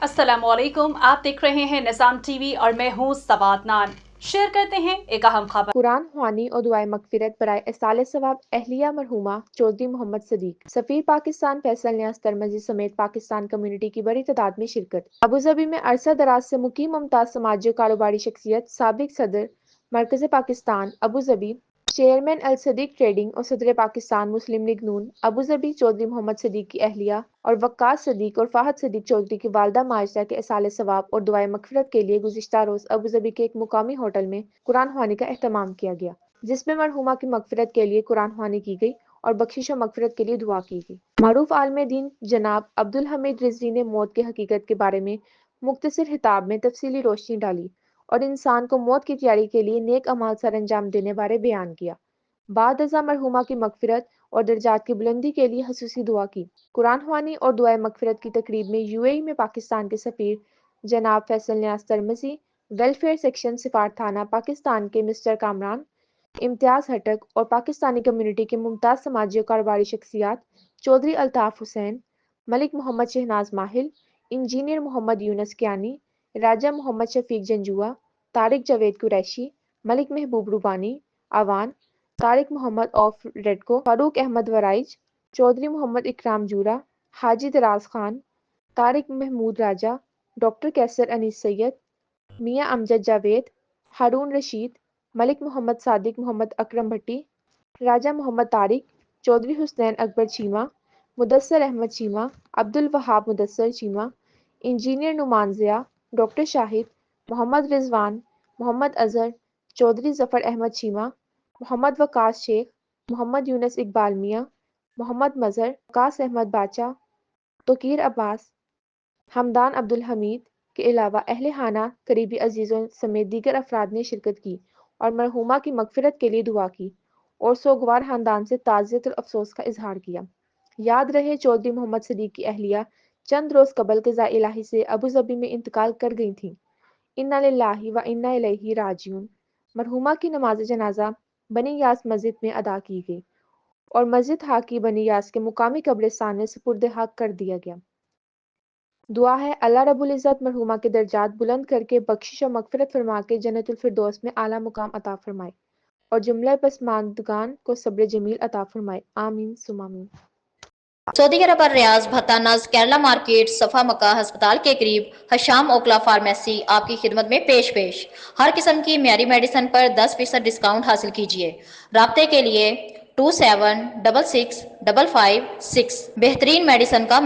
अस्सलामुअलैकुम, आप देख रहे हैं निज़ाम टीवी और मैं हूँ सवाद नान। शेयर करते हैं एक अहम खबर। कुरान ख्वानी और दुआए मगफिरत बराए इसाले सवाब अहलिया मरहूमा चौधरी मोहम्मद सदीक। सफ़ीर पाकिस्तान फैसल न्याज तरमजी समेत पाकिस्तान कम्युनिटी की बड़ी तादाद में शिरकत। अबूजबी में अरसा दराज से मुकीम मुमताज़ समाजी कारोबारी शख्सियत साबिक सदर मरकज़ पाकिस्तान अबूजबी, चेयरमैन अल सदीक ट्रेडिंग और सदर पाकिस्तान मुस्लिम लीग नून अबूजबी चौधरी मोहम्मद सदीक की अहलिया और वक्कास सदीक और फाहद सदीक चौधरी की वालदा माजदा के इसाले सवाब और दुआए मगफिरत के लिए गुज़िश्ता रोज़ अबूजबी के एक मुकामी होटल में कुरान ख्वानी का एहतमाम किया गया, जिसमें मरहूमा की मगफिरत के लिए कुरान ख्वानी की गई और बख्शिश और मगफिरत के लिए दुआ की गई। मारूफ आलम दीन जनाब अब्दुल हमीद रिजवी ने मौत की हकीकत के बारे में मुख्तसर खिताब में तफसीली रोशनी डाली और इंसान को मौत की तैयारी के लिए नेक अमाल सर अंजाम देने बारे बयान किया। बाद अज़ा मरहूमा की मगफिरत और दर्जात की बुलंदी के लिए खसूसी दुआ की। कुरान ख्वानी और दुआए मगफिरत की तकरीब में यूएई में पाकिस्तान के सफ़ीर जनाब फैसल न्याज तरमजी, वेलफेयर सेक्शन सिफारताना पाकिस्तान के मिस्टर कामरान, इम्तियाज़ हटक और पाकिस्तानी कम्युनिटी के मुमताज़ समाजी और कारोबारी शख्सियात चौधरी अल्ताफ़ हुसैन, मलिक मोहम्मद शहनाज माहिल, engineer Mohammad Yunus Kiani, Raja Mohammad Shafiq Janjua, Tariq Javed Qureshi, Malik Mehboob रूबानी, Awan, Tariq Mohammad of रेडको, Farooq Ahmad वराइज, Chaudhary Mohammad इकराम जूरा, हाजी दराज खान, तारिक महमूद राजा, डॉक्टर कैसर अनीस सैयद, मियाँ अमजद जावेद, हारून रशीद, मलिक मोहम्मद सादिक मोहम्मद अकरम भट्टी, राजा मोहम्मद तारिक, चौधरी हुसैन अकबर चीमा, मुदस्सर अहमद चीमा, अब्दुल वहाब मुदस्सर चीमा, इंजीनियर नुमान ज़िया, डॉक्टर शाहिद, मोहम्मद रिजवान, मोहम्मद अजहर, चौधरी ज़फ़र अहमद चीमा, मोहम्मद वकास शेख, मोहम्मद यूनस इकबाल मियाँ, मोहम्मद मज़हर, वकास अहमद बाचा, तोकीर अब्बास, हमदान अब्दुल हमीद के अलावा अहले खाना, करीबी अजीज़ों समेत दीगर अफराद ने शिरकत की और मरहूमा की मगफिरत के लिए दुआ की और सोगवार खानदान से ताज़ियत और अफसोस का इजहार किया। याद रहे चौधरी मोहम्मद सदीक की अहलिया चंद रोज़ कबल क़ज़ा इलाही से अबूज़बी में इंतकाल कर गई थीं। इन्ना लिल्लाहि व इन्ना इलैहि राजिऊन। मरहूमा की नमाज जनाजा बनी यास मस्जिद में अदा की गई और मस्जिद हाकी बनी यास के मुकामी कब्रिस्तान में सुपुर्द हक कर दिया गया। दुआ है अल्लाह रब्बुल इज़्ज़त मरहूमा के दर्जात बुलंद करके बख्शिश और मगफिरत फरमा के जन्नतुल फिरदौस में आला मुकाम अता फरमाए और जुमला पसमानदगान को सब्र जमील अता फरमाए। आमीन सुम्मा आमीन। सऊदी अरब और रियाज भत्तानाज केरला मार्केट सफा मक्का अस्पताल के करीब हशाम ओकला फार्मेसी आपकी खिदमत में पेश हर किस्म की म्यारी मेडिसिन पर 10% डिस्काउंट हासिल कीजिए। राब्ते के लिए 27665556 बेहतरीन मेडिसिन का